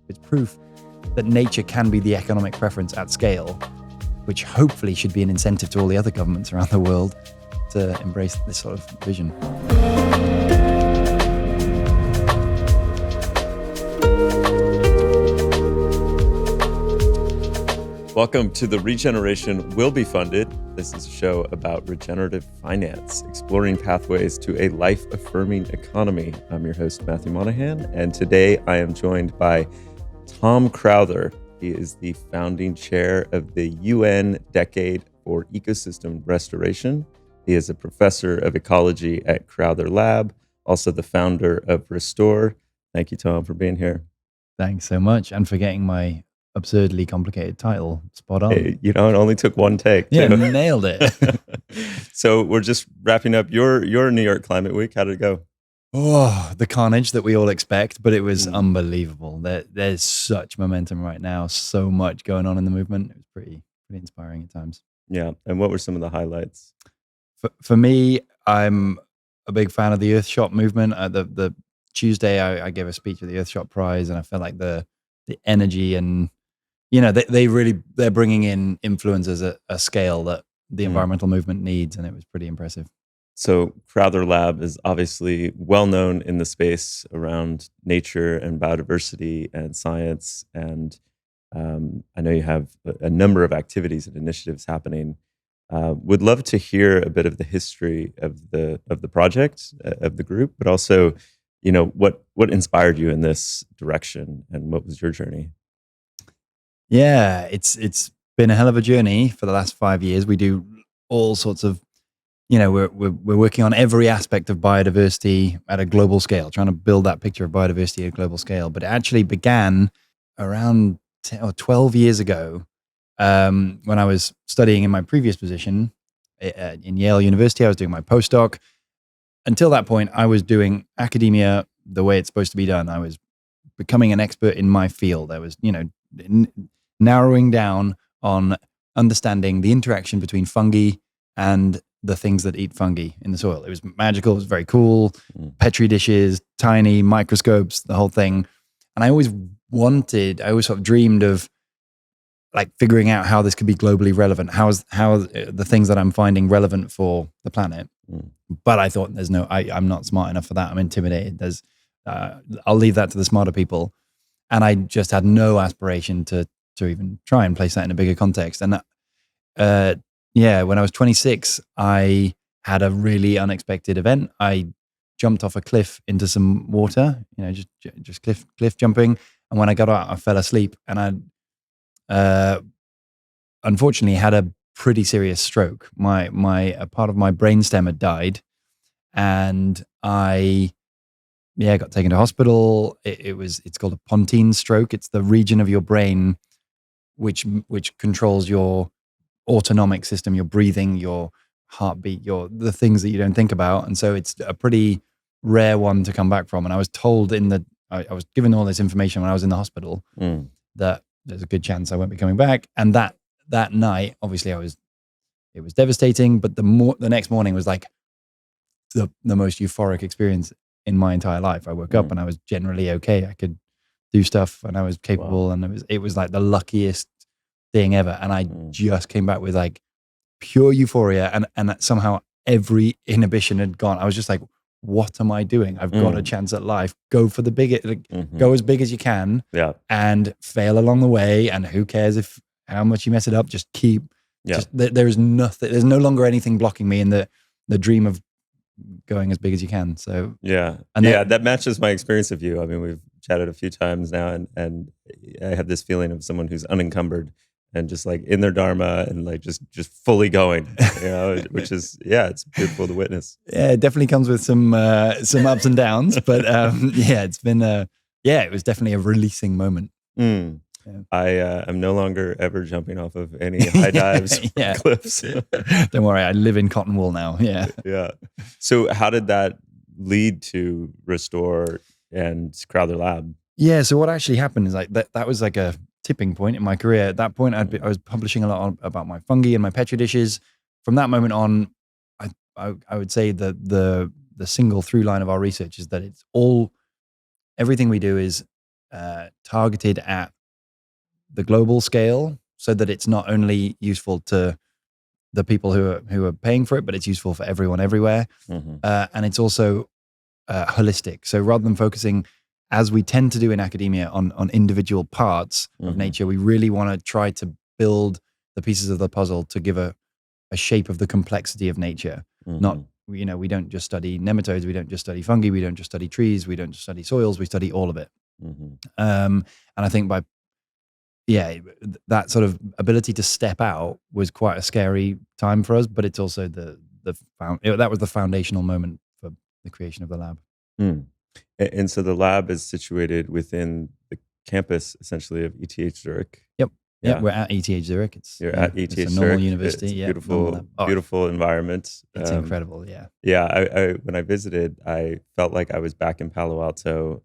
It's proof that nature can be the economic preference at scale, which hopefully should be an incentive to all the other governments around the world to embrace this sort of vision. Welcome to the Regeneration Will Be Funded. This is a show about regenerative finance, exploring pathways to a life-affirming economy. I'm your host, Matthew Monahan, and today I am joined by Tom Crowther. He is the founding chair of the UN Decade for Ecosystem Restoration. He is a professor of ecology at Crowther Lab, also the founder of Restor. Thank you, Tom, for being here. Thanks so much, and for getting my absurdly complicated title spot on. Hey, it only took one take. Yeah, nailed it. So we're just wrapping up your New York Climate Week. How did it go? Oh, the carnage that we all expect, but it was unbelievable. There's such momentum right now, so much going on in the movement. It was pretty inspiring at times. Yeah, and what were some of the highlights? For me, I'm a big fan of the Earthshot movement. The Tuesday, I gave a speech at the Earthshot Prize, and I felt like the energy and they're bringing in influencers at a scale that the environmental movement needs, and it was pretty impressive. So Crowther Lab is obviously well known in the space around nature and biodiversity and science, and I know you have a number of activities and initiatives happening. Would love to hear a bit of the history of the project, of the group, but also, what inspired you in this direction, and what was your journey? Yeah, it's been a hell of a journey for the last 5 years. We do all sorts of, we're working on every aspect of biodiversity at a global scale, trying to build that picture of biodiversity at a global scale. But it actually began around 10 or 12 years ago, when I was studying in my previous position in Yale University. I was doing my postdoc. Until that point, I was doing academia the way it's supposed to be done. I was becoming an expert in my field. I was, narrowing down on understanding the interaction between fungi and the things that eat fungi in the soil. It was magical. It was very cool. Petri dishes, tiny microscopes, the whole thing. And I always sort of dreamed of like figuring out how this could be globally relevant. How the things that I'm finding relevant for the planet. But I thought I'm not smart enough for that. I'm intimidated. I'll leave that to the smarter people. And I just had no aspiration to even try and place that in a bigger context. And when I was 26, I had a really unexpected event. I jumped off a cliff into some water, just cliff jumping. And when I got out, I fell asleep, and I unfortunately had a pretty serious stroke. A part of my brainstem had died, and I got taken to hospital. It's called a pontine stroke. It's the region of your brain which controls your autonomic system, your breathing, your heartbeat, the things that you don't think about. And so it's a pretty rare one to come back from. And I was told I was given all this information when I was in the hospital that there's a good chance I won't be coming back. And that night, obviously it was devastating, but the next morning was like the most euphoric experience in my entire life. I woke up and I was generally okay. I could do stuff and I was capable. Wow. And it was like the luckiest thing ever. And I just came back with like pure euphoria, and somehow every inhibition had gone. I was just like, what am I doing? I've got a chance at life. Go for the big, go as big as you can, and fail along the way. And who cares how much you mess it up? Just keep. Yeah. There is nothing. There's no longer anything blocking me in the dream of going as big as you can. So that matches my experience of you. I mean, we've chatted a few times now, and I have this feeling of someone who's unencumbered and just like in their dharma and like just fully going, which is, it's beautiful to witness. Yeah, it definitely comes with some ups and downs, but it's been it was definitely a releasing moment. Yeah. I am no longer ever jumping off of any high dives or cliffs. Don't worry, I live in cotton wool now. Yeah. Yeah. So how did that lead to Restor and Crowther Lab? Yeah. So what actually happened is like that was like a tipping point in my career. At that point, I was publishing a lot about my fungi and my petri dishes. From that moment on, I would say that the single through line of our research is that everything we do is targeted at the global scale, so that it's not only useful to the people who are paying for it, but it's useful for everyone everywhere. And it's also holistic. So rather than focusing, as we tend to do in academia, on individual parts of nature, we really want to try to build the pieces of the puzzle to give a shape of the complexity of nature. Not, we don't just study nematodes, we don't just study fungi, we don't just study trees, we don't just study soils, we study all of it. And I think that sort of ability to step out was quite a scary time for us, but it's also that was the foundational moment for the creation of the lab. And so the lab is situated within the campus, essentially, of ETH Zurich. Yep. Yeah, we're at ETH Zurich. You're at ETH Zurich. It's a normal university. It's beautiful environment. It's incredible. Yeah. Yeah. I when I visited, I felt like I was back in Palo Alto,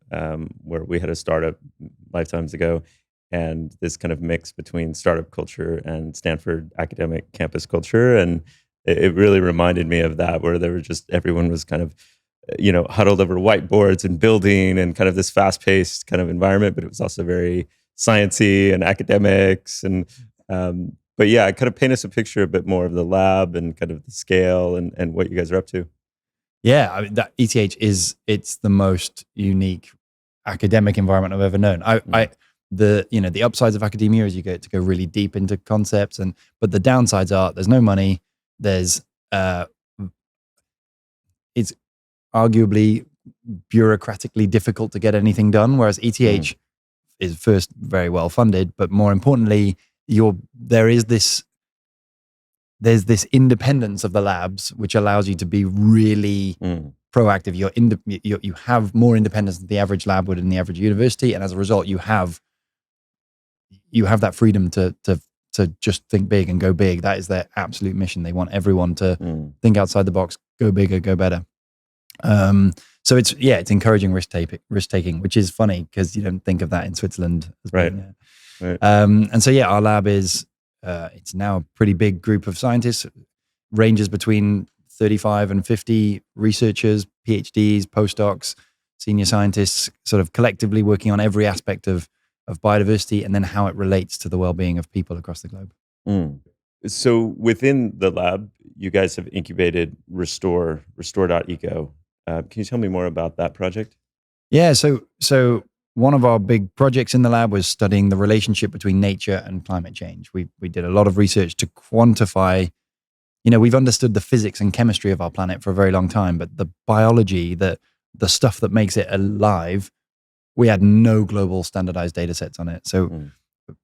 where we had a startup lifetimes ago, and this kind of mix between startup culture and Stanford academic campus culture, and it really reminded me of that, where there were just everyone was kind of huddled over whiteboards and building and kind of this fast-paced kind of environment, but it was also very sciencey and academics. And but yeah, kind of paint us a picture a bit more of the lab and kind of the scale and what you guys are up to. Yeah, I mean, that ETH it's the most unique academic environment I've ever known. The upsides of academia is you get to go really deep into concepts, but the downsides are there's no money. There's it's arguably bureaucratically difficult to get anything done, whereas ETH is first very well funded, but more importantly, there's this independence of the labs, which allows you to be really proactive. You have more independence than the average lab would in the average university, and as a result, you have that freedom to just think big and go big. That is their absolute mission. They want everyone to think outside the box, go bigger, go better. So it's encouraging risk taking, which is funny because you don't think of that in Switzerland. Right. And so our lab is it's now a pretty big group of scientists, ranges between 35 and 50 researchers, PhDs, postdocs, senior scientists, sort of collectively working on every aspect of biodiversity and then how it relates to the well-being of people across the globe. So within the lab, you guys have incubated Restor.eco. Can you tell me more about that project? Yeah, so one of our big projects in the lab was studying the relationship between nature and climate change. We did a lot of research to quantify, we've understood the physics and chemistry of our planet for a very long time, but the biology, the stuff that makes it alive, we had no global standardized data sets on it. So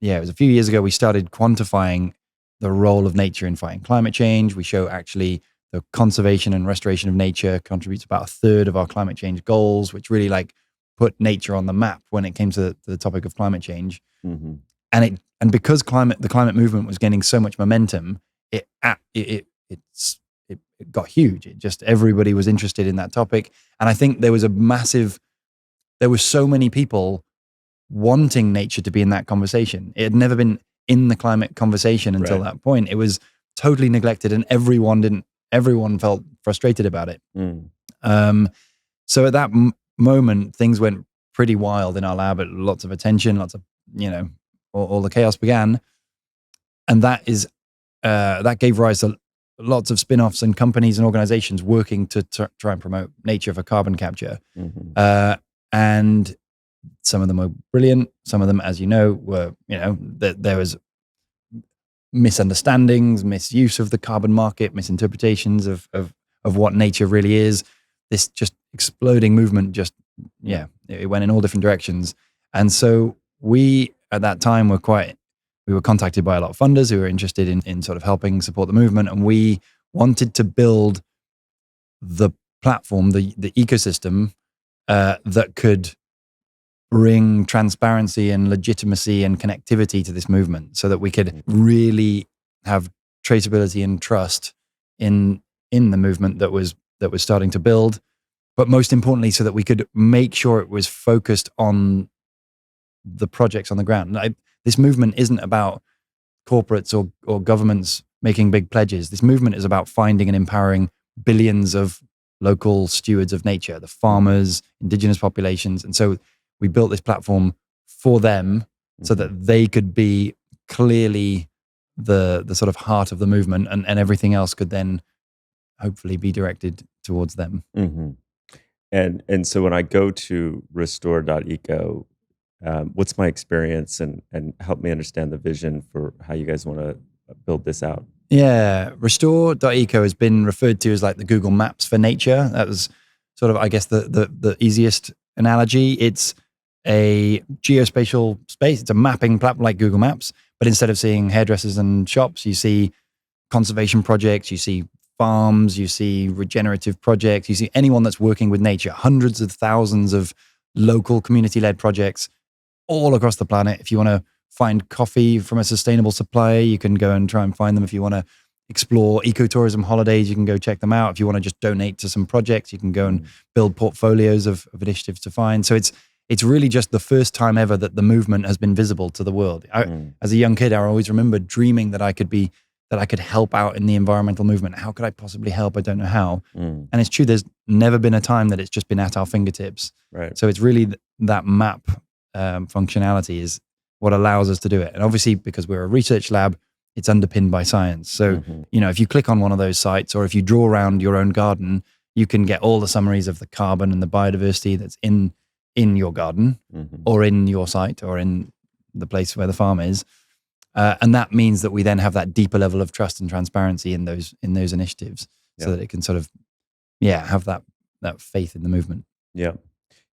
it was a few years ago, we started quantifying the role of nature in fighting climate change. We show actually the conservation and restoration of nature contributes about a third of our climate change goals, which really put nature on the map when it came to the topic of climate change. And because the climate movement was gaining so much momentum, it got huge. Everybody was interested in that topic. And I think there were so many people wanting nature to be in that conversation. It had never been in the climate conversation until that point. It was totally neglected, and everyone felt frustrated about it. So at that moment, things went pretty wild in our lab. Lots of attention, lots of, all the chaos began. And that gave rise to lots of spin-offs and companies and organizations working to try and promote nature for carbon capture. And some of them were brilliant. Some of them, as you know, were, there was misunderstandings, misuse of the carbon market, misinterpretations of what nature really is. This just exploding movement it went in all different directions. And so we, at that time, we were contacted by a lot of funders who were interested in sort of helping support the movement. And we wanted to build the platform, the ecosystem that could bring transparency and legitimacy and connectivity to this movement so that we could really have traceability and trust in the movement that was starting to build. But most importantly, so that we could make sure it was focused on the projects on the ground. This movement isn't about corporates or governments making big pledges. This movement is about finding and empowering billions of local stewards of nature, the farmers, indigenous populations. And so we built this platform for them so that they could be clearly the sort of heart of the movement, and everything else could then hopefully be directed towards them. Mm-hmm. And so when I go to Restor.eco, what's my experience, and help me understand the vision for how you guys want to build this out? Yeah, Restor.eco has been referred to as like the Google Maps for nature. That was sort of, I guess, the easiest analogy. It's a geospatial space. It's a mapping platform like Google Maps, but instead of seeing hairdressers and shops, you see conservation projects, you see farms, you see regenerative projects, you see anyone that's working with nature, hundreds of thousands of local community-led projects all across the planet. If you want to find coffee from a sustainable supplier, you can go and try and find them. If you want to explore ecotourism holidays, you can go check them out. If you want to just donate to some projects, you can go and build portfolios of initiatives to find. So it's really just the first time ever that the movement has been visible to the world. As a young kid, I always remember dreaming that I could help out in the environmental movement. How could I possibly help? I don't know how. And it's true, there's never been a time that it's just been at our fingertips. Right. So it's really that map functionality is what allows us to do it. And obviously, because we're a research lab, it's underpinned by science. So, if you click on one of those sites, or if you draw around your own garden, you can get all the summaries of the carbon and the biodiversity that's in your garden or in your site or in the place where the farm is. And that means that we then have that deeper level of trust and transparency in those initiatives, so that it can sort of, have that faith in the movement. Yeah.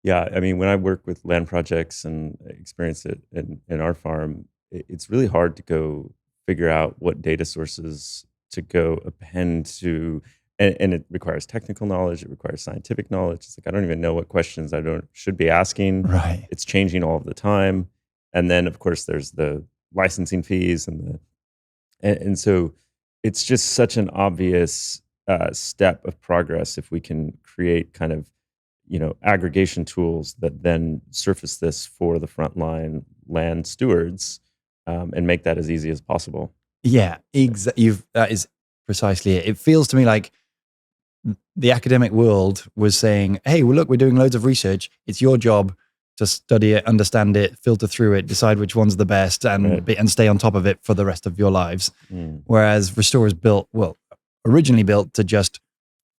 Yeah. I mean, when I work with land projects and experience it in our farm, it's really hard to go figure out what data sources to go append to. And it requires technical knowledge. It requires scientific knowledge. It's like, I don't even know what questions should be asking. Right. It's changing all of the time. And then, of course, there's the licensing fees and so it's just such an obvious step of progress if we can create kind of aggregation tools that then surface this for the frontline land stewards, and make that as easy as possible. Yeah, that is precisely it. It feels to me like the academic world was saying, hey, well, look, we're doing loads of research. It's your job to study it, understand it, filter through it, decide which one's the best, and stay on top of it for the rest of your lives. Whereas Restore is originally built to just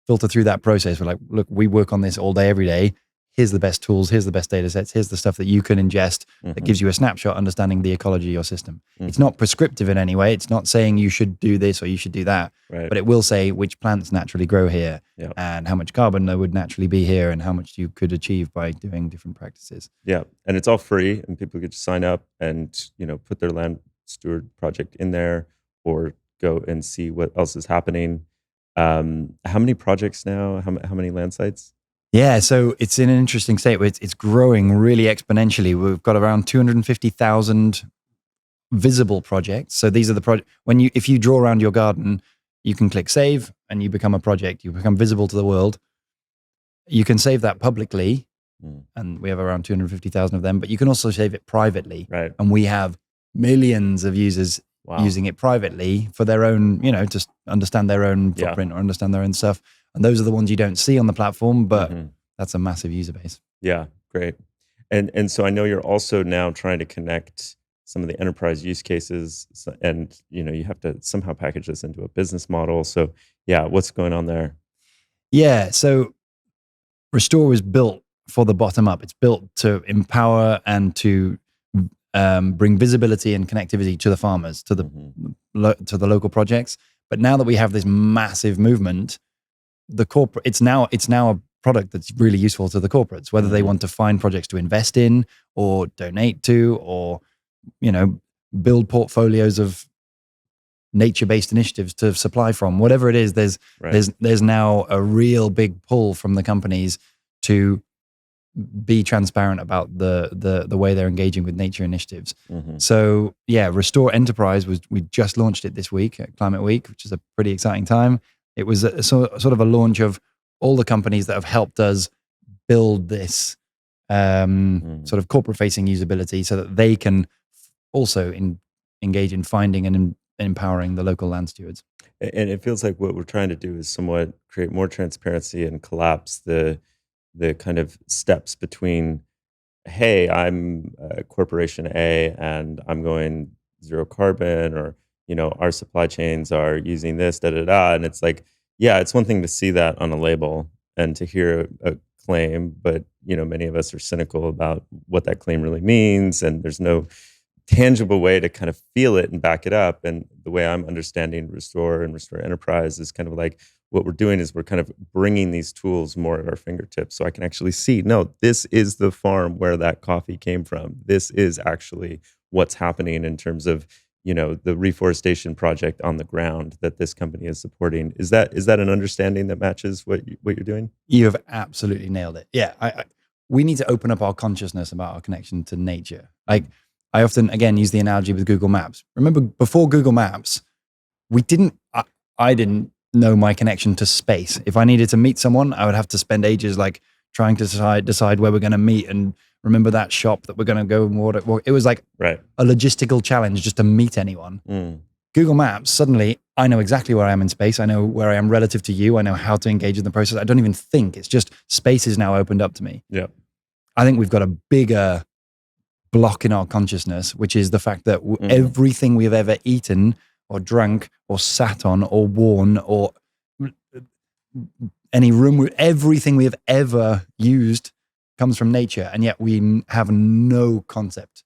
filter through that process. We're like, look, we work on this all day, every day. Here's the best tools. Here's the best data sets. Here's the stuff that you can ingest that gives you a snapshot understanding the ecology of your system. It's not prescriptive in any way. It's not saying you should do this or you should do that, but it will say which plants naturally grow here and how much carbon there would naturally be here and how much you could achieve by doing different practices. Yeah. And it's all free, and people get to sign up and, put their land steward project in there or go and see what else is happening. How many projects now? How many land sites? Yeah, so it's in an interesting state where it's growing really exponentially. We've got around 250,000 visible projects. So these are the projects. If you draw around your garden, you can click save and you become a project. You become visible to the world. You can save that publicly, and we have around 250,000 of them. But you can also save it privately, and we have millions of users using it privately for their own, just understand their own footprint or understand their own stuff. And those are the ones you don't see on the platform, but that's a massive user base. Yeah, great. And so I know you're also now trying to connect some of the enterprise use cases, and you have to somehow package this into a business model. So what's going on there? Yeah, so Restore was built for the bottom up. It's built to empower and to bring visibility and connectivity to the farmers, to the local projects. But now that we have this massive movement, the corporate, it's now a product that's really useful to the corporates, whether they want to find projects to invest in or donate to, or build portfolios of nature-based initiatives to supply from. Whatever it is, there's now a real big pull from the companies to be transparent about the way they're engaging with nature initiatives. So Restore Enterprise we just launched it this week at Climate Week, which is a pretty exciting time. It was sort of a launch of all the companies that have helped us build this sort of corporate-facing usability, so that they can also engage in finding and empowering the local land stewards. And it feels like what we're trying to do is somewhat create more transparency and collapse the kind of steps between hey, I'm corporation A and I'm going zero carbon, or our supply chains are using this, da da da. And it's like, yeah, it's one thing to see that on a label and to hear a claim, but many of us are cynical about what that claim really means, and there's no tangible way to kind of feel it and back it up. And the way I'm understanding Restore and Restore Enterprise is kind of like, what we're doing is we're kind of bringing these tools more at our fingertips, so I can actually see, no, this is the farm where that coffee came from. This is actually what's happening in terms of the reforestation project on the ground that this company is supporting. Is that an understanding that matches what you're doing? You have absolutely nailed it. Yeah, we need to open up our consciousness about our connection to nature. Like, I often, again, use the analogy with Google Maps. Remember, before Google Maps, I didn't know my connection to space. If I needed to meet someone, I would have to spend ages like trying to decide where we're going to meet and remember that shop that we're going to go and order. It was like right. a logistical challenge just to meet anyone. Google Maps, suddenly I know exactly where I am in space. I know where I am relative to you. I know how to engage in the process. I don't even think. It's just space is now opened up to me. Yeah. I think we've got a bigger block in our consciousness, which is the fact that everything we have ever eaten or drunk or sat on or worn or any room, everything we have ever used comes from nature. And yet we have no concept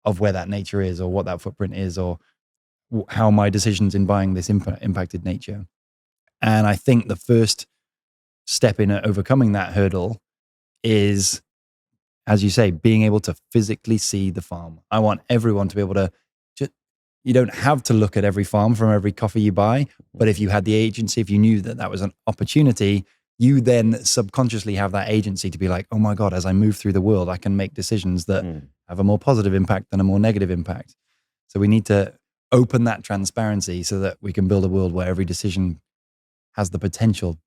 of where that nature is or what that footprint is or how my decisions in buying this impacted nature. And I think the first step in overcoming that hurdle is, as you say, being able to physically see the farm. I want everyone to be able to you don't have to look at every farm from every coffee you buy, but if you had the agency, if you knew that that was an opportunity, you then subconsciously have that agency to be like, oh my God, as I move through the world, I can make decisions that have a more positive impact than a more negative impact. So we need to open that transparency so that we can build a world where every decision has the potential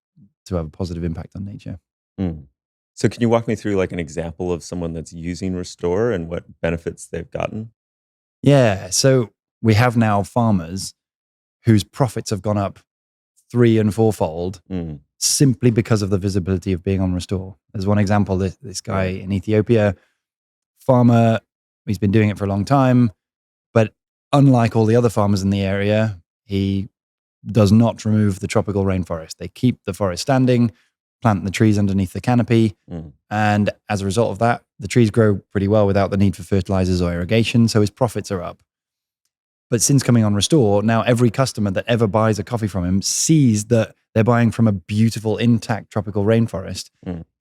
to have a positive impact on nature. So can you walk me through like an example of someone that's using Restore and what benefits they've gotten? Yeah. So we have now farmers whose profits have gone up 3- and 4-fold simply because of the visibility of being on Restore. There's one example, this guy in Ethiopia, farmer, he's been doing it for a long time, but unlike all the other farmers in the area, he does not remove the tropical rainforest. They keep the forest standing, plant the trees underneath the canopy, and as a result of that, the trees grow pretty well without the need for fertilizers or irrigation, so his profits are up. But since coming on Restore, now every customer that ever buys a coffee from him sees that they're buying from a beautiful, intact tropical rainforest.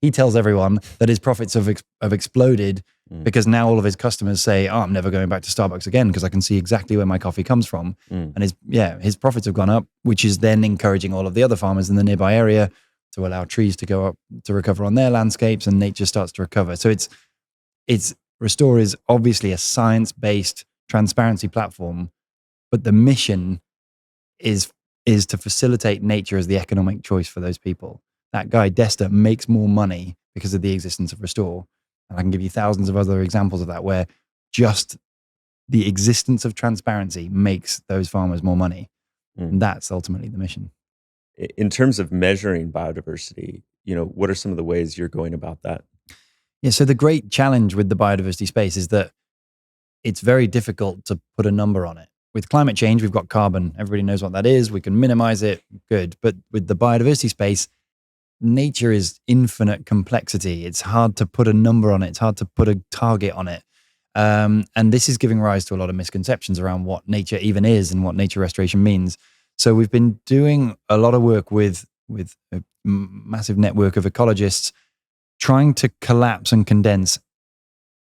He tells everyone that his profits have exploded because now all of his customers say, oh, I'm never going back to Starbucks again because I can see exactly where my coffee comes from. And his profits have gone up, which is then encouraging all of the other farmers in the nearby area to allow trees to go up to recover on their landscapes, and nature starts to recover. So it's Restore is obviously a science-based transparency platform, but the mission is to facilitate nature as the economic choice for those people. That guy, Desta, makes more money because of the existence of Restore. And I can give you thousands of other examples of that where just the existence of transparency makes those farmers more money. And that's ultimately the mission. In terms of measuring biodiversity, what are some of the ways you're going about that? Yeah, so the great challenge with the biodiversity space is that it's very difficult to put a number on it. With climate change, we've got carbon. Everybody knows what that is. We can minimize it. Good. But with the biodiversity space, nature is infinite complexity. It's hard to put a number on it. It's hard to put a target on it. And this is giving rise to a lot of misconceptions around what nature even is and what nature restoration means. So we've been doing a lot of work with a massive network of ecologists trying to collapse and condense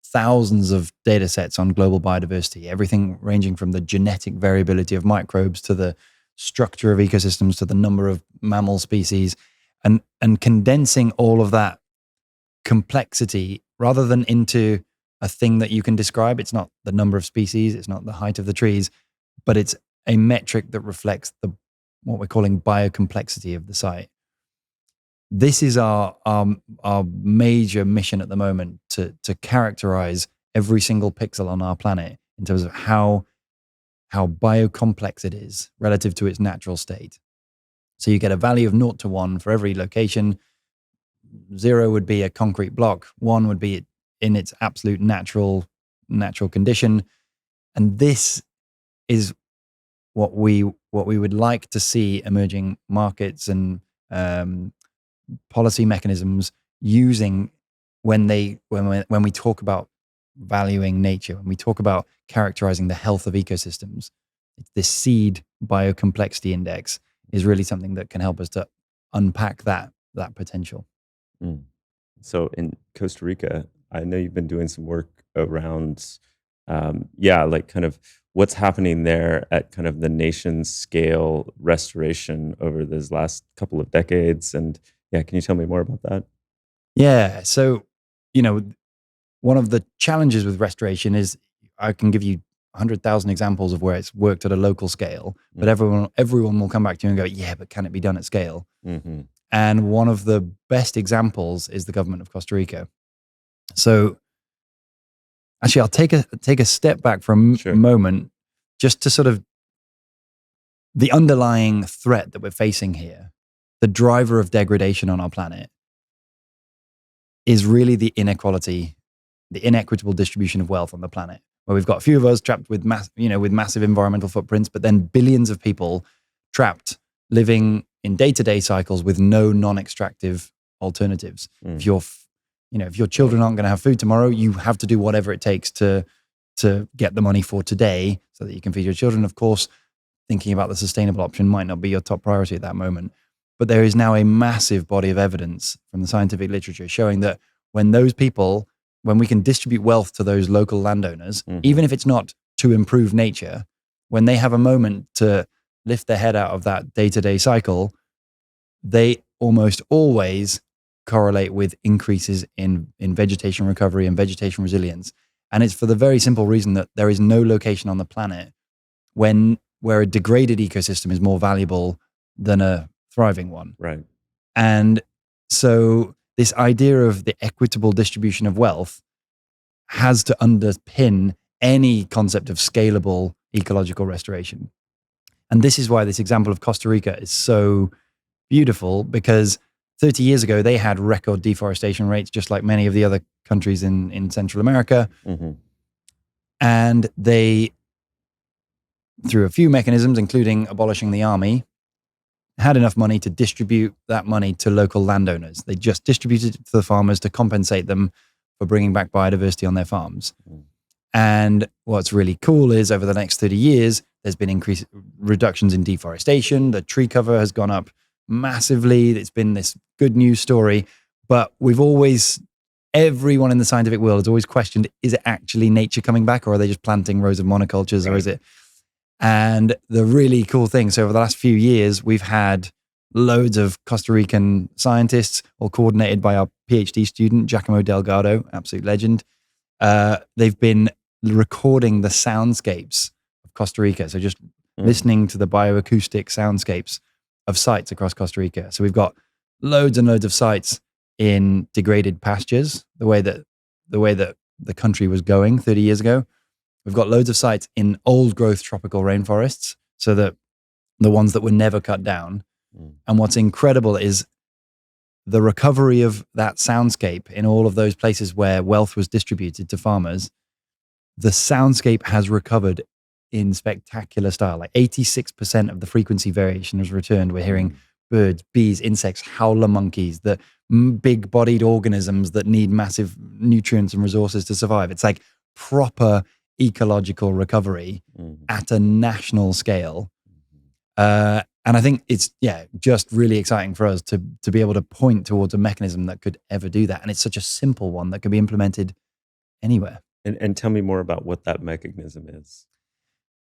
thousands of data sets on global biodiversity, everything ranging from the genetic variability of microbes to the structure of ecosystems to the number of mammal species, and condensing all of that complexity rather than into a thing that you can describe. It's not the number of species, it's not the height of the trees, but it's a metric that reflects what we're calling biocomplexity of the site. This is our major mission at the moment, to characterize every single pixel on our planet in terms of how biocomplex it is relative to its natural state. So you get a value of 0 to 1 for every location. 0 would be a concrete block. 1 would be in its absolute natural condition. And this is what we would like to see emerging markets and policy mechanisms using when we talk about valuing nature, when we talk about characterizing the health of ecosystems. This seed biocomplexity index is really something that can help us to unpack that potential. So in Costa Rica, I know you've been doing some work around, like kind of what's happening there at kind of the nation scale restoration over those last couple of decades. And can you tell me more about that? Yeah. So, one of the challenges with restoration is I can give you 100,000 examples of where it's worked at a local scale, but everyone will come back to you and go, yeah, but can it be done at scale? Mm-hmm. And one of the best examples is the government of Costa Rica. So actually, I'll take a step back for a moment just to sort of the underlying threat that we're facing here, the driver of degradation on our planet is really the inequality, the inequitable distribution of wealth on the planet, where we've got a few of us trapped with massive environmental footprints, but then billions of people trapped living in day-to-day cycles with no non-extractive alternatives. If your children aren't going to have food tomorrow, you have to do whatever it takes to get the money for today so that you can feed your children. Of course, thinking about the sustainable option might not be your top priority at that moment. But there is now a massive body of evidence from the scientific literature showing that when we can distribute wealth to those local landowners, even if it's not to improve nature, when they have a moment to lift their head out of that day-to-day cycle, they almost always correlate with increases in vegetation recovery and vegetation resilience. And it's for the very simple reason that there is no location on the planet where a degraded ecosystem is more valuable than a thriving one. Right. And so this idea of the equitable distribution of wealth has to underpin any concept of scalable ecological restoration. And this is why this example of Costa Rica is so beautiful, because 30 years ago, they had record deforestation rates, just like many of the other countries in Central America. Mm-hmm. And they, through a few mechanisms, including abolishing the army, had enough money to distribute that money to local landowners. They just distributed it to the farmers to compensate them for bringing back biodiversity on their farms. And what's really cool is over the next 30 years, there's been increased reductions in deforestation. The tree cover has gone up massively. It's been this good news story. But everyone in the scientific world has always questioned, is it actually nature coming back, or are they just planting rows of monocultures, or is it? And the really cool thing, so over the last few years, we've had loads of Costa Rican scientists, all coordinated by our PhD student, Giacomo Delgado, absolute legend. They've been recording the soundscapes of Costa Rica. So just listening to the bioacoustic soundscapes of sites across Costa Rica. So we've got loads and loads of sites in degraded pastures, the way that the country was going 30 years ago. We've got loads of sites in old growth tropical rainforests, so that the ones that were never cut down. And what's incredible is the recovery of that soundscape in all of those places where wealth was distributed to farmers. The soundscape has recovered in spectacular style. Like 86% of the frequency variation has returned. We're hearing birds, bees, insects, howler monkeys, the big-bodied organisms that need massive nutrients and resources to survive. It's like proper ecological recovery at a national scale. And I think it's, just really exciting for us to be able to point towards a mechanism that could ever do that. And it's such a simple one that could be implemented anywhere. And tell me more about what that mechanism is.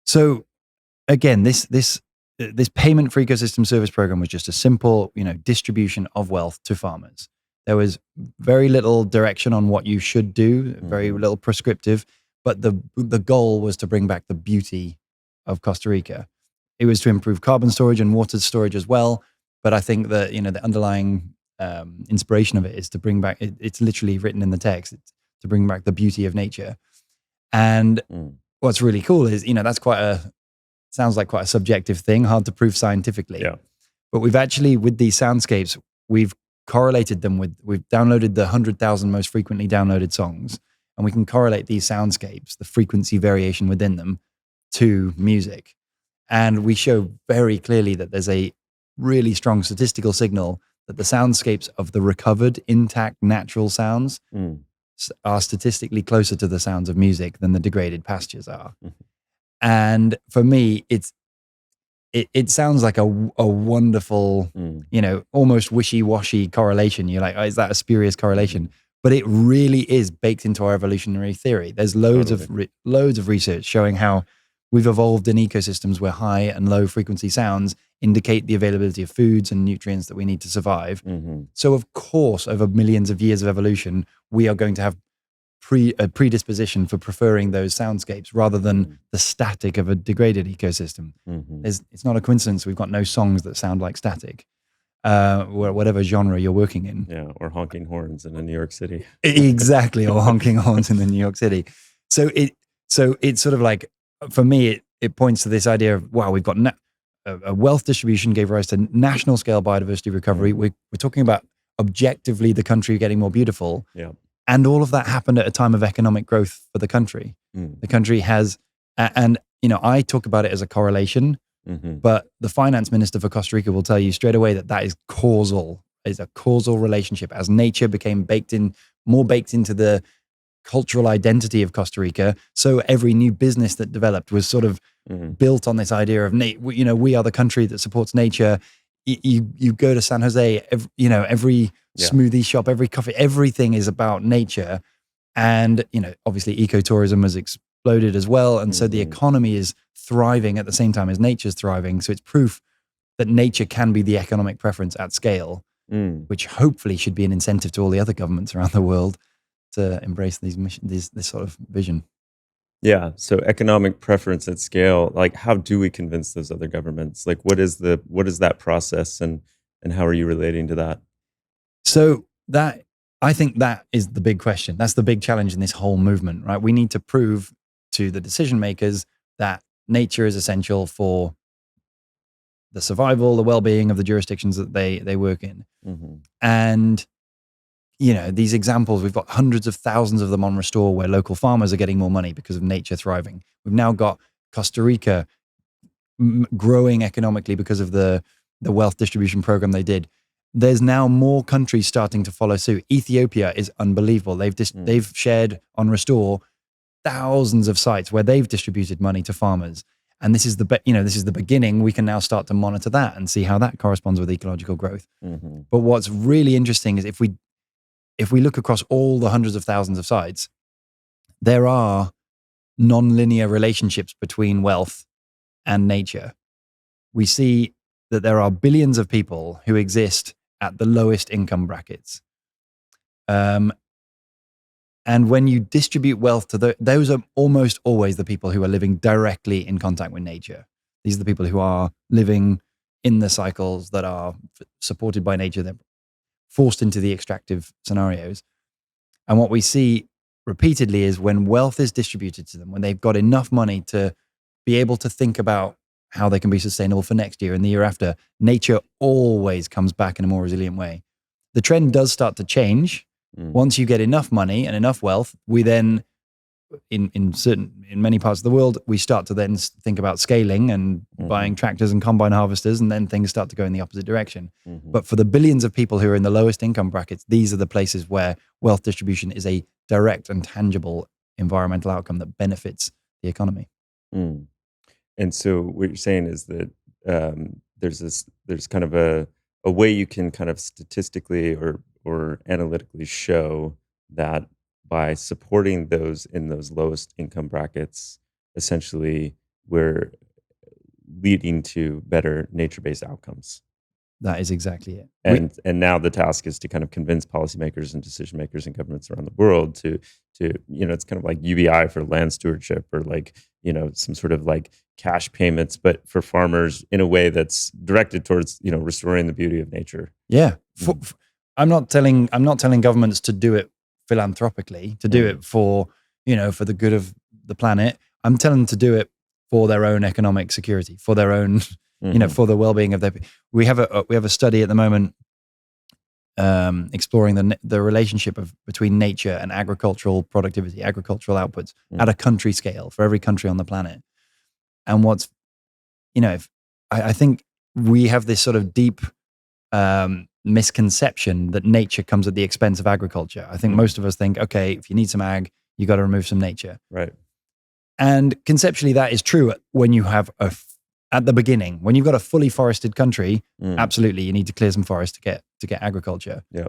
So again, this payment for ecosystem service program was just a simple, distribution of wealth to farmers. There was very little direction on what you should do, very little prescriptive, but the goal was to bring back the beauty of Costa Rica. It was to improve carbon storage and water storage as well. But I think that, the underlying inspiration of it is to bring back, it's literally written in the text, it's to bring back the beauty of nature. And what's really cool is, that's sounds like quite a subjective thing, hard to prove scientifically. Yeah. But we've actually, with these soundscapes, we've correlated them we've downloaded the 100,000 most frequently downloaded songs, and we can correlate these soundscapes, the frequency variation within them, to music. And we show very clearly that there's a really strong statistical signal that the soundscapes of the recovered, intact, natural sounds are statistically closer to the sounds of music than the degraded pastures are. And for me, it sounds like a wonderful, almost wishy-washy correlation. You're like, oh, is that a spurious correlation? But it really is baked into our evolutionary theory. There's loads of research showing how we've evolved in ecosystems where high and low frequency sounds indicate the availability of foods and nutrients that we need to survive. So of course, over millions of years of evolution, we are going to have a predisposition for preferring those soundscapes rather than the static of a degraded ecosystem. It's not a coincidence we've got no songs that sound like static, whatever genre you're working in. Yeah, or honking horns in New York City. Exactly, or honking horns in the New York City. So it's sort of like, for me, it points to this idea of, wow, we've got a wealth distribution gave rise to national scale biodiversity recovery. We're talking about objectively the country getting more beautiful. Yeah. And all of that happened at a time of economic growth for the country. The country has, and I talk about it as a correlation, but the finance minister for Costa Rica will tell you straight away that is causal, is a causal relationship. As nature became more baked into the cultural identity of Costa Rica, so every new business that developed was sort of built on this idea of, we are the country that supports nature. You go to San Jose, every smoothie shop, every coffee, everything is about nature. And, obviously ecotourism has exploded as well. And so the economy is thriving at the same time as nature's thriving. So it's proof that nature can be the economic preference at scale, which hopefully should be an incentive to all the other governments around the world to embrace this sort of vision. Yeah. So economic preference at scale, like how do we convince those other governments? Like what is that process and how are you relating to that? So I think that is the big question. That's the big challenge in this whole movement, right? We need to prove to the decision makers that nature is essential for the survival, the well-being of the jurisdictions that they work in. And these examples, we've got hundreds of thousands of them on Restore where local farmers are getting more money because of nature thriving. We've now got Costa Rica growing economically because of the wealth distribution program they did. There's now more countries starting to follow suit. Ethiopia is unbelievable. They've shared on Restore thousands of sites where they've distributed money to farmers. And this is the beginning. We can now start to monitor that and see how that corresponds with ecological growth. But what's really interesting is if we look across all the hundreds of thousands of sites, there are non-linear relationships between wealth and nature. We see that there are billions of people who exist at the lowest income brackets. And when you distribute wealth to those are almost always the people who are living directly in contact with nature. These are the people who are living in the cycles that are supported by nature. They're forced into the extractive scenarios. And what we see repeatedly is when wealth is distributed to them, when they've got enough money to be able to think about how they can be sustainable for next year and the year after, nature always comes back in a more resilient way. The trend does start to change. Once you get enough money and enough wealth, we then, in many parts of the world, we start to then think about scaling and buying tractors and combine harvesters, and then things start to go in the opposite direction. But for the billions of people who are in the lowest income brackets, these are the places where wealth distribution is a direct and tangible environmental outcome that benefits the economy. And so what you're saying is that there's kind of a way you can kind of statistically or analytically show that by supporting those in those lowest income brackets, essentially we're leading to better nature-based outcomes. That is exactly it. And now the task is to kind of convince policymakers and decision makers and governments around the world to it's kind of like UBI for land stewardship, or like some sort of like cash payments, but for farmers in a way that's directed towards restoring the beauty of nature. Yeah, I'm not telling governments to do it philanthropically, to do it for the good of the planet. I'm telling them to do it for their own economic security, for their own for the well-being of their. We have a study at the moment exploring the relationship between nature and agricultural productivity, agricultural outputs at a country scale for every country on the planet. And what's, I think we have this sort of deep misconception that nature comes at the expense of agriculture. I think most of us think, okay, if you need some ag, you got to remove some nature. Right. And conceptually, that is true when you have at the beginning, when you've got a fully forested country, absolutely, you need to clear some forest to get agriculture. Yeah.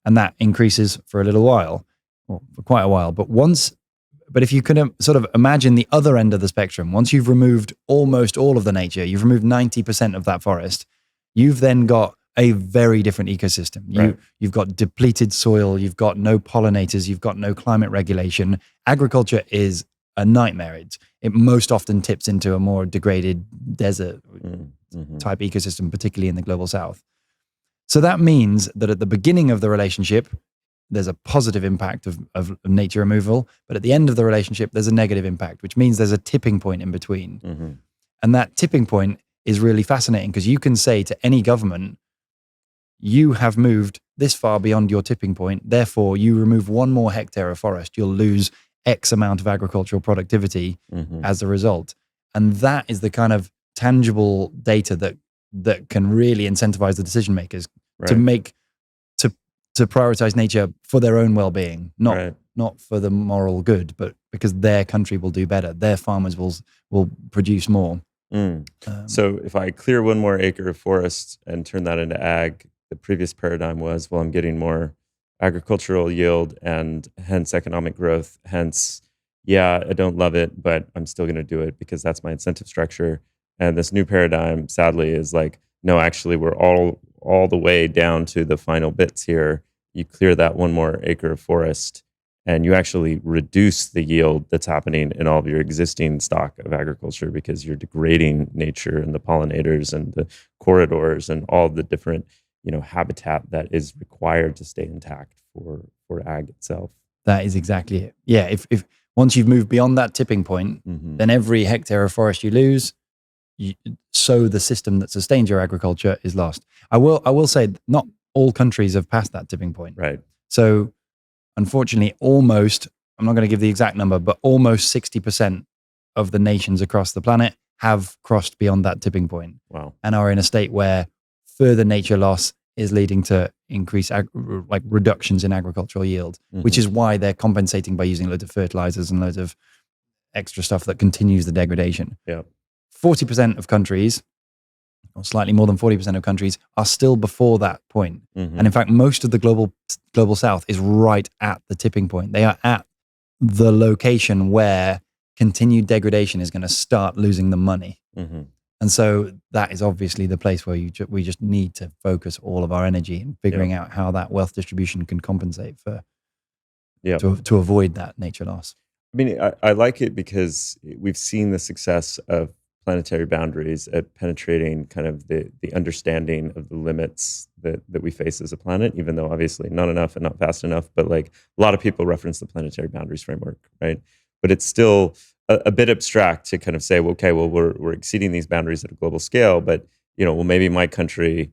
And that increases for a little while, or for quite a while. But if you can sort of imagine the other end of the spectrum, once you've removed almost all of the nature, you've removed 90% of that forest, you've then got a very different ecosystem. Right. You've got depleted soil, you've got no pollinators, you've got no climate regulation. Agriculture is a nightmare. It most often tips into a more degraded desert type ecosystem, particularly in the global south. So that means that at the beginning of the relationship, there's a positive impact of nature removal, but at the end of the relationship, there's a negative impact, which means there's a tipping point in between. And that tipping point is really fascinating because you can say to any government, you have moved this far beyond your tipping point, therefore you remove 1 more hectare of forest, you'll lose X amount of agricultural productivity as a result. And that is the kind of tangible data that can really incentivize the decision makers to prioritize nature for their own well-being, not for the moral good, but because their country will do better, their farmers will produce more. So if I clear 1 more acre of forest and turn that into ag, the previous paradigm was, well, I'm getting more agricultural yield and hence economic growth. Hence, yeah, I don't love it, but I'm still going to do it because that's my incentive structure. And this new paradigm, sadly, is like, no, actually, we're all the way down to the final bits here. You clear that 1 more acre of forest, and you actually reduce the yield that's happening in all of your existing stock of agriculture because you're degrading nature and the pollinators and the corridors and all the different habitat that is required to stay intact for ag itself. That is exactly it. Yeah, if once you've moved beyond that tipping point, then every hectare of forest you lose, so the system that sustains your agriculture is lost. I will say not all countries have passed that tipping point. Right. So unfortunately, I'm not going to give the exact number, but almost 60% of the nations across the planet have crossed beyond that tipping point. Wow. And are in a state where further nature loss is leading to increased reductions in agricultural yield, which is why they're compensating by using loads of fertilizers and loads of extra stuff that continues the degradation. Yeah. 40% of countries, or slightly more than 40% of countries, are still before that point. And in fact, most of the global south is right at the tipping point. They are at the location where continued degradation is going to start losing them money. And so that is obviously the place where we just need to focus all of our energy in figuring out how that wealth distribution can compensate to avoid that nature loss. I mean, I like it because we've seen the success of planetary boundaries at penetrating kind of the understanding of the limits that we face as a planet, even though obviously not enough and not fast enough. But like a lot of people reference the planetary boundaries framework, right? But it's still a bit abstract to kind of say, well, okay, well, we're exceeding these boundaries at a global scale, but well, maybe my country,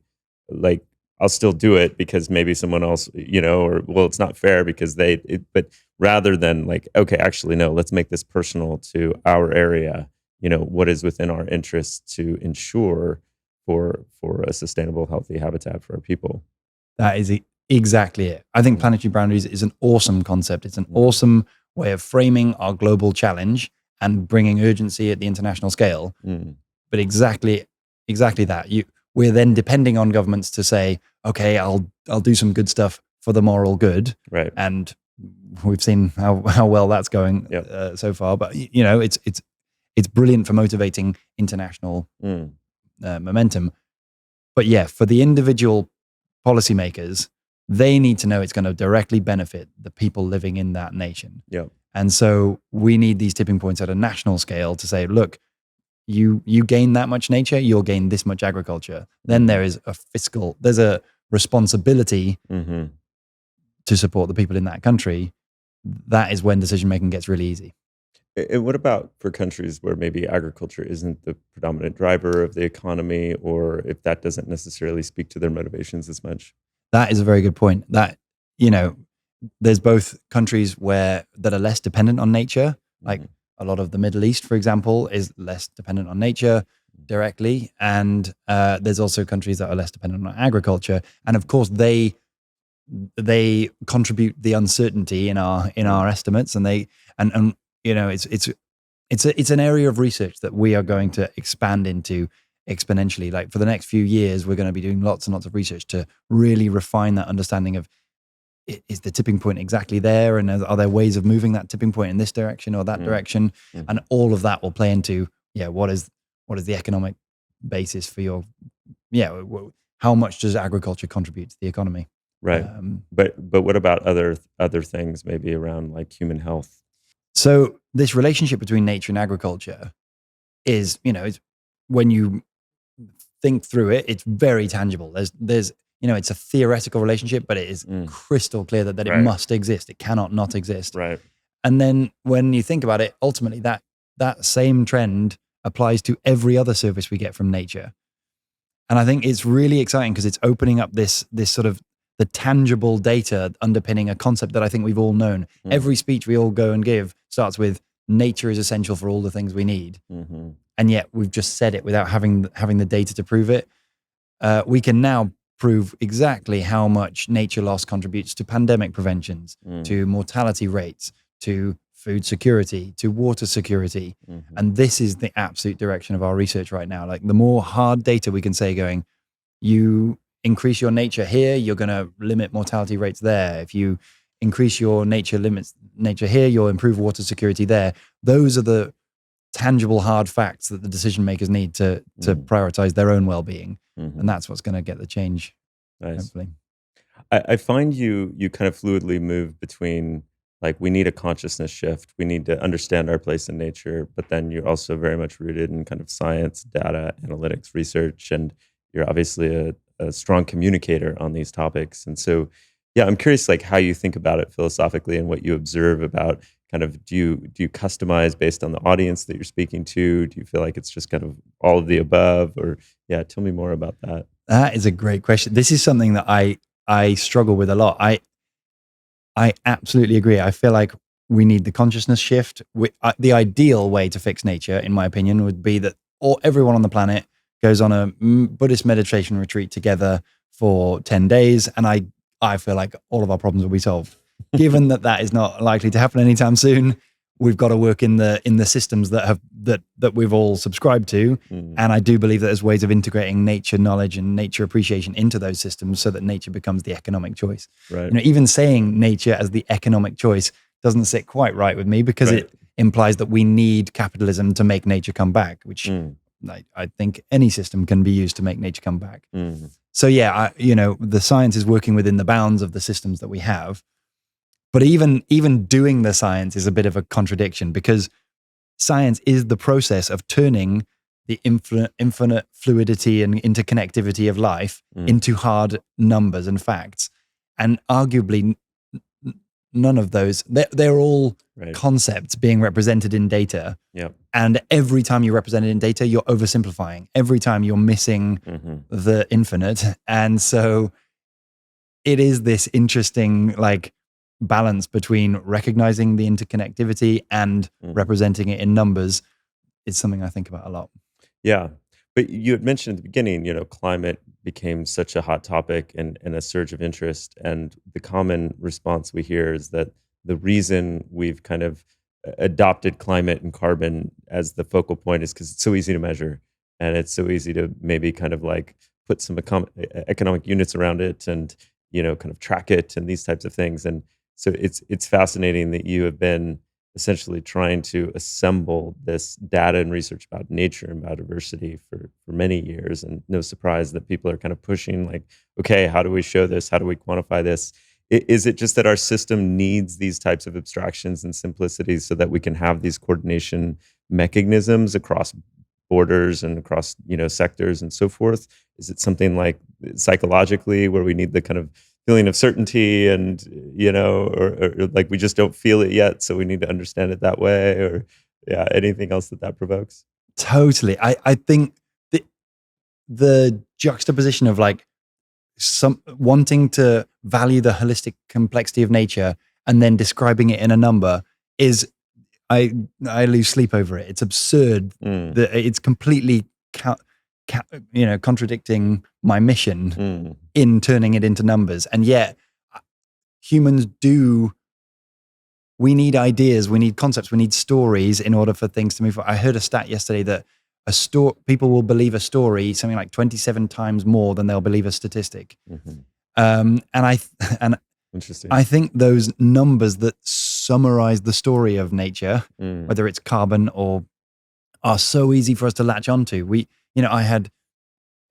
like, I'll still do it because maybe someone else, or well, it's not fair because but rather than like, okay, actually, no, let's make this personal to our area. What is within our interests to ensure for a sustainable, healthy habitat for our people. That is exactly it. I think planetary boundaries is an awesome concept. It's an awesome way of framing our global challenge and bringing urgency at the international scale. But exactly that. We're then depending on governments to say, okay, I'll do some good stuff for the moral good. Right. And we've seen how well that's going so far. But it's brilliant for motivating international momentum. But yeah, for the individual policymakers, they need to know it's going to directly benefit the people living in that nation. Yeah. And so we need these tipping points at a national scale to say, look, you gain that much nature, you'll gain this much agriculture. Then there's a responsibility to support the people in that country. That is when decision making gets really easy. And what about for countries where maybe agriculture isn't the predominant driver of the economy, or if that doesn't necessarily speak to their motivations as much? That is a very good point. That, you know, there's both countries that are less dependent on nature, like a lot of the Middle East, for example, is less dependent on nature directly, and there's also countries that are less dependent on agriculture, and of course they contribute the uncertainty in our estimates, and it's an area of research that we are going to expand into exponentially. Like for the next few years, we're going to be doing lots and lots of research to really refine that understanding of, is the tipping point exactly there, and are there ways of moving that tipping point in this direction or that direction, and all of that will play into what is the economic basis for your how much does agriculture contribute to the economy, right? But what about other things, maybe around like human health? So this relationship between nature and agriculture is, when you think through it, it's very tangible. There's it's a theoretical relationship, but it is crystal clear that it must exist. It cannot not exist. Right. And then when you think about it, ultimately that same trend applies to every other service we get from nature. And I think it's really exciting because it's opening up this sort of the tangible data underpinning a concept that I think we've all known. Every speech we all go and give starts with nature is essential for all the things we need. And yet we've just said it without having the data to prove it. We can now prove exactly how much nature loss contributes to pandemic preventions, to mortality rates, to food security, to water security. And this is the absolute direction of our research right now. Like the more hard data we can say going, you increase your nature here, you're going to limit mortality rates there. If you increase your nature here, you'll improve water security there. Those are the tangible hard facts that the decision makers need to prioritize their own well-being. And that's what's going to get the change. Nice. Hopefully. I find you kind of fluidly move between, like, we need a consciousness shift, we need to understand our place in nature, but then you're also very much rooted in kind of science, data, analytics, research, and you're obviously a strong communicator on these topics. And so, yeah, I'm curious, like, how you think about it philosophically and what you observe about kind of, do you customize based on the audience that you're speaking to? Do you feel like it's just kind of all of the above? Or, yeah, tell me more about that. That is a great question. This is something that I struggle with a lot. I absolutely agree. I feel like we need the consciousness shift. The ideal way to fix nature, in my opinion, would be that everyone on the planet goes on a Buddhist meditation retreat together for 10 days. And I feel like all of our problems will be solved. Given that is not likely to happen anytime soon, we've got to work in the systems that we've all subscribed to. And I do believe that there's ways of integrating nature knowledge and nature appreciation into those systems so that nature becomes the economic choice. Right. Even saying nature as the economic choice doesn't sit quite right with me, because it implies that we need capitalism to make nature come back, which I think any system can be used to make nature come back. So yeah, the science is working within the bounds of the systems that we have. But even doing the science is a bit of a contradiction, because science is the process of turning the infinite fluidity and interconnectivity of life into hard numbers and facts. And arguably, none of those, they're all concepts being represented in data. Yep. And every time you represent it in data, you're oversimplifying. Every time you're missing the infinite. And so it is this interesting, like, balance between recognizing the interconnectivity and representing it in numbers. It's something I think about a lot. Yeah. But you had mentioned at the beginning, climate became such a hot topic and a surge of interest. And the common response we hear is that the reason we've kind of adopted climate and carbon as the focal point is because it's so easy to measure. And it's so easy to maybe kind of like put some economic units around it and, kind of track it and these types of things. And so it's fascinating that you have been essentially trying to assemble this data and research about nature and biodiversity for many years. And no surprise that people are kind of pushing, like, okay, how do we show this? How do we quantify this? Is it just that our system needs these types of abstractions and simplicities so that we can have these coordination mechanisms across borders and across, sectors and so forth? Is it something like psychologically where we need the kind of feeling of certainty and, or like we just don't feel it yet, so we need to understand it that way? Or anything else that provokes? Totally. I think the juxtaposition of, like, some wanting to value the holistic complexity of nature and then describing it in a number is I lose sleep over it. It's absurd. That it's completely contradicting my mission in turning it into numbers. And yet humans we need ideas, we need concepts, we need stories in order for things to move forward. I heard a stat yesterday that people will believe a story something like 27 times more than they'll believe a statistic. And Interesting. I think those numbers that summarize the story of nature, whether it's carbon or, are so easy for us to latch onto. I had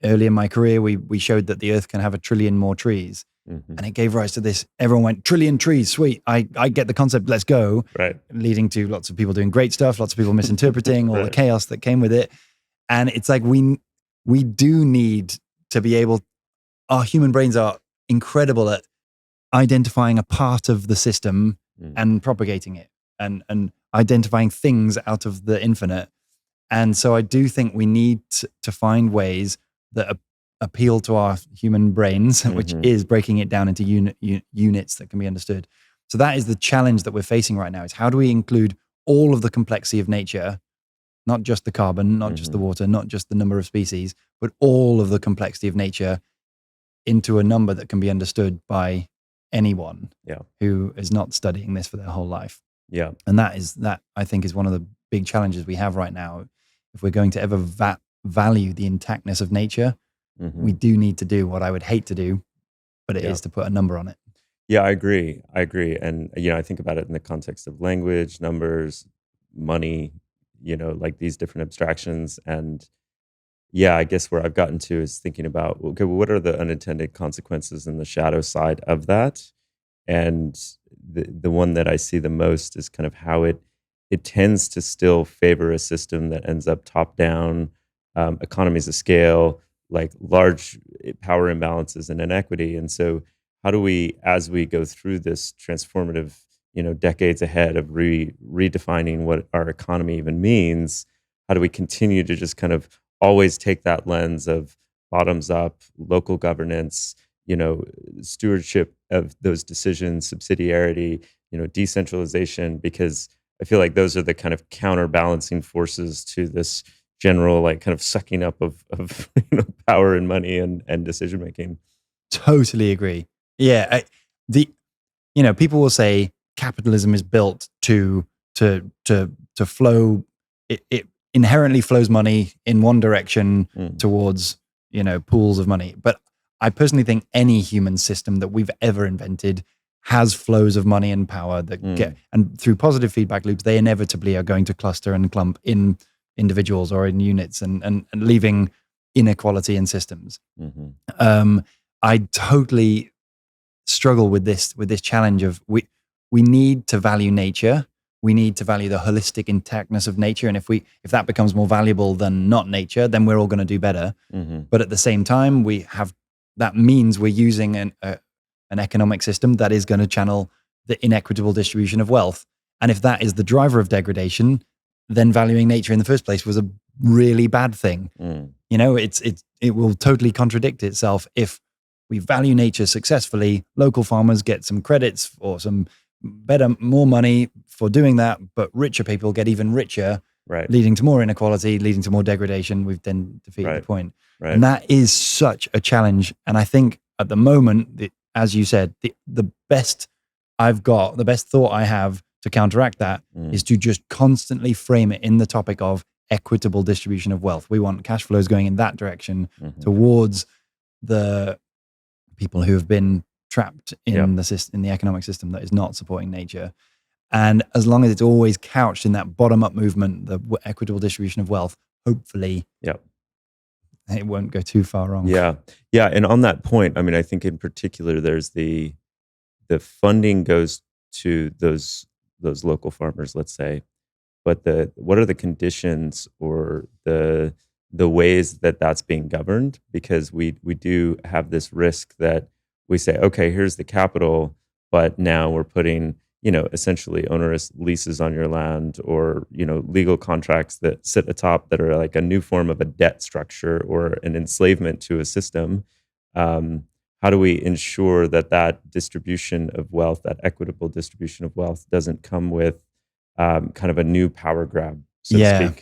early in my career, we showed that the Earth can have 1 trillion more trees. And it gave rise to this. Everyone went, trillion trees, sweet. I get the concept, let's go. Right. Leading to lots of people doing great stuff, lots of people misinterpreting all the chaos that came with it. And it's like we do need to be able, our human brains are incredible at identifying a part of the system and propagating it and identifying things out of the infinite. And so I do think we need to find ways that appeal to our human brains, which is breaking it down into units that can be understood. So that is the challenge that we're facing right now, is how do we include all of the complexity of nature, not just the carbon, not just the water, not just the number of species, but all of the complexity of nature into a number that can be understood by anyone who is not studying this for their whole life. Yeah. And that I think is one of the big challenges we have right now. If we're going to ever value the intactness of nature, we do need to do what I would hate to do, but it is to put a number on it. Yeah, I agree. And, I think about it in the context of language, numbers, money, like these different abstractions. And yeah, I guess where I've gotten to is thinking about, okay, well, what are the unintended consequences and the shadow side of that? And the one that I see the most is kind of how it tends to still favor a system that ends up top down, economies of scale, like large power imbalances and inequity. And so how do we, as we go through this transformative, decades ahead of redefining what our economy even means, how do we continue to just kind of always take that lens of bottoms up, local governance, stewardship of those decisions, subsidiarity, decentralization, because I feel like those are the kind of counterbalancing forces to this general, like, kind of sucking up of power and money and decision making. Totally agree. Yeah, people will say capitalism is built to flow. It inherently flows money in one direction towards pools of money. But I personally think any human system that we've ever invented has flows of money and power that and through positive feedback loops, they inevitably are going to cluster and clump in individuals or in units and leaving inequality in systems. I totally struggle with this challenge of we need to value nature. We need to value the holistic intactness of nature. And if that becomes more valuable than not nature, then we're all going to do better. But at the same time, that means we're using an economic system that is going to channel the inequitable distribution of wealth. And if that is the driver of degradation, then valuing nature in the first place was a really bad thing. It will totally contradict itself. If we value nature successfully, local farmers get some credits or some more money for doing that, but richer people get even richer, leading to more inequality, leading to more degradation. We've then defeated the point. And that is such a challenge. And I think at the moment, as you said, the best thought I have to counteract that is to just constantly frame it in the topic of equitable distribution of wealth. We want cash flows going in that direction towards the people who have been trapped in the economic system that is not supporting nature. And as long as it's always couched in that bottom-up movement, the equitable distribution of wealth, hopefully it won't go too far wrong. Yeah. And on that point, I mean, I think in particular, there's the funding goes to those local farmers, let's say, but what are the conditions or the ways that that's being governed? Because we do have this risk that we say, okay, here's the capital, but now we're putting essentially onerous leases on your land, or legal contracts that sit atop that are like a new form of a debt structure or an enslavement to a system. How how do we ensure that distribution of wealth, that equitable distribution of wealth, doesn't come with kind of a new power grab, so to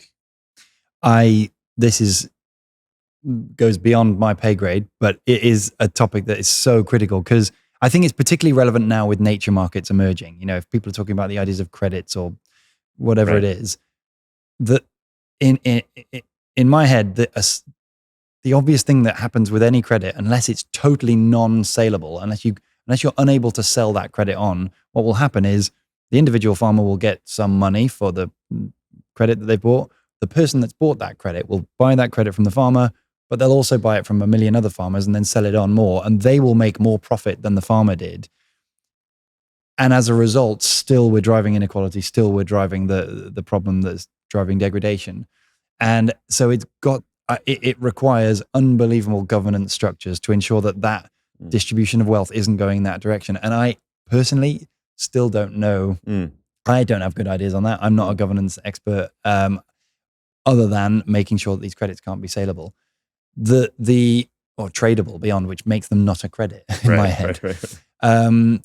speak? This goes beyond my pay grade, but it is a topic that is so critical because I think it's particularly relevant now with nature markets emerging. If people are talking about the ideas of credits or whatever it is, that in my head, the obvious thing that happens with any credit, unless it's totally non-saleable, unless you're unable to sell that credit on, what will happen is the individual farmer will get some money for the credit that they bought. The person that's bought that credit will buy that credit from the farmer, but they'll also buy it from a million other farmers and then sell it on more, and they will make more profit than the farmer did. And as a result, still we're driving inequality, still we're driving the problem that's driving degradation. And so it requires unbelievable governance structures to ensure that distribution of wealth isn't going in that direction. And I personally still don't know. I don't have good ideas on that. I'm not a governance expert, other than making sure that these credits can't be saleable. Or tradable beyond, which makes them not a credit in my head. Right.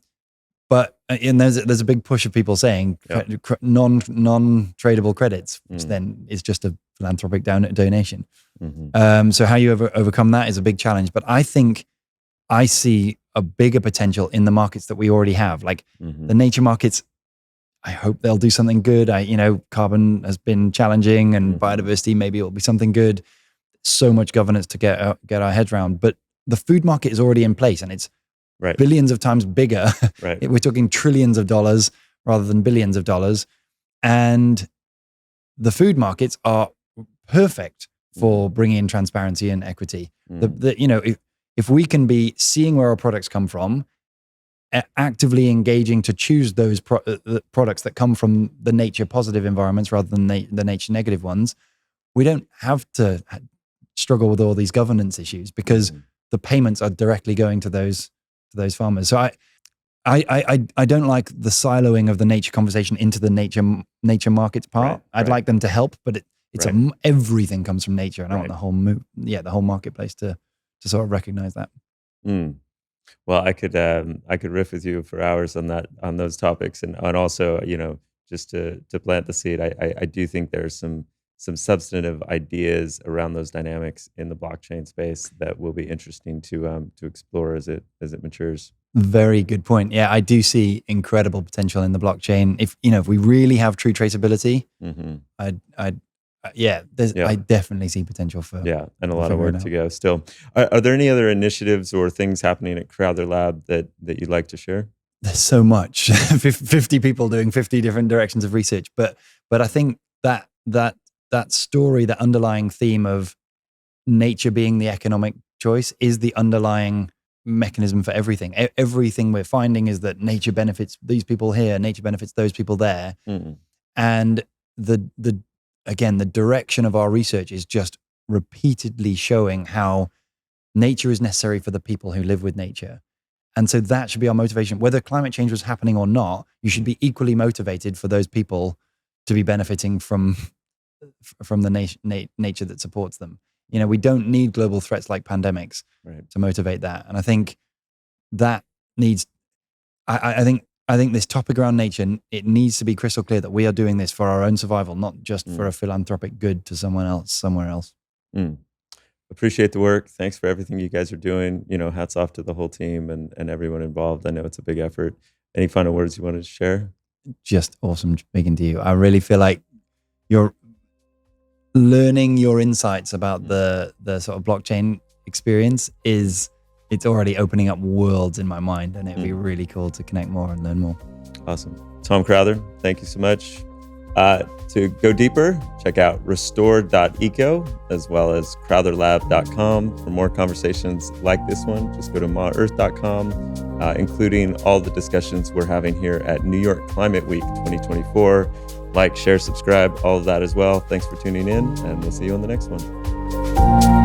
But there's a big push of people saying non-tradable credits, which then is just a philanthropic donation. So how you overcome that is a big challenge. But I think I see a bigger potential in the markets that we already have, like the nature markets. I hope they'll do something good. Carbon has been challenging, and biodiversity, maybe it will be something good. So much governance to get our heads around, but the food market is already in place, and it's billions of times bigger. We're talking trillions of dollars rather than billions of dollars, and the food markets are perfect for bringing in transparency and equity. If we can be seeing where our products come from, actively engaging to choose those products that come from the nature positive environments rather than the nature negative ones, we don't have to struggle with all these governance issues because the payments are directly going to those farmers. So I don't like the siloing of the nature conversation into the nature markets part. I'd like them to help, but it's everything comes from nature, and I want the whole marketplace to sort of recognize that. Well, I could riff with you for hours on those topics, and also just to plant the seed. I do think there's some substantive ideas around those dynamics in the blockchain space that will be interesting to explore as it matures. Very good point. Yeah, I do see incredible potential in the blockchain. If we really have true traceability, I definitely see potential for and a lot of work to go still. Are there any other initiatives or things happening at Crowther Lab that you'd like to share? There's so much. 50 people doing 50 different directions of research, but I think that story, that underlying theme of nature being the economic choice, is the underlying mechanism for everything. Everything we're finding is that nature benefits these people here, nature benefits those people there, and the direction of our research is just repeatedly showing how nature is necessary for the people who live with nature. And so that should be our motivation. Whether climate change was happening or not, you should be equally motivated for those people to be benefiting from the nature that supports them. We don't need global threats like pandemics to motivate that. And I think that needs, I think this topic around nature, it needs to be crystal clear that we are doing this for our own survival, not just for a philanthropic good to someone else, somewhere else. Appreciate the work. Thanks for everything you guys are doing. Hats off to the whole team and everyone involved. I know it's a big effort. Any final words you wanted to share? Just awesome speaking to you. I really feel like you're learning your insights about the sort of blockchain experience it's already opening up worlds in my mind, and it'd be really cool to connect more and learn more. Awesome. Tom Crowther, thank you so much. To go deeper, check out Restor.eco as well as CrowtherLab.com for more conversations like this one. Just go to maearth.com, including all the discussions we're having here at New York Climate Week 2024. Like, share, subscribe, all of that as well. Thanks for tuning in, and we'll see you on the next one.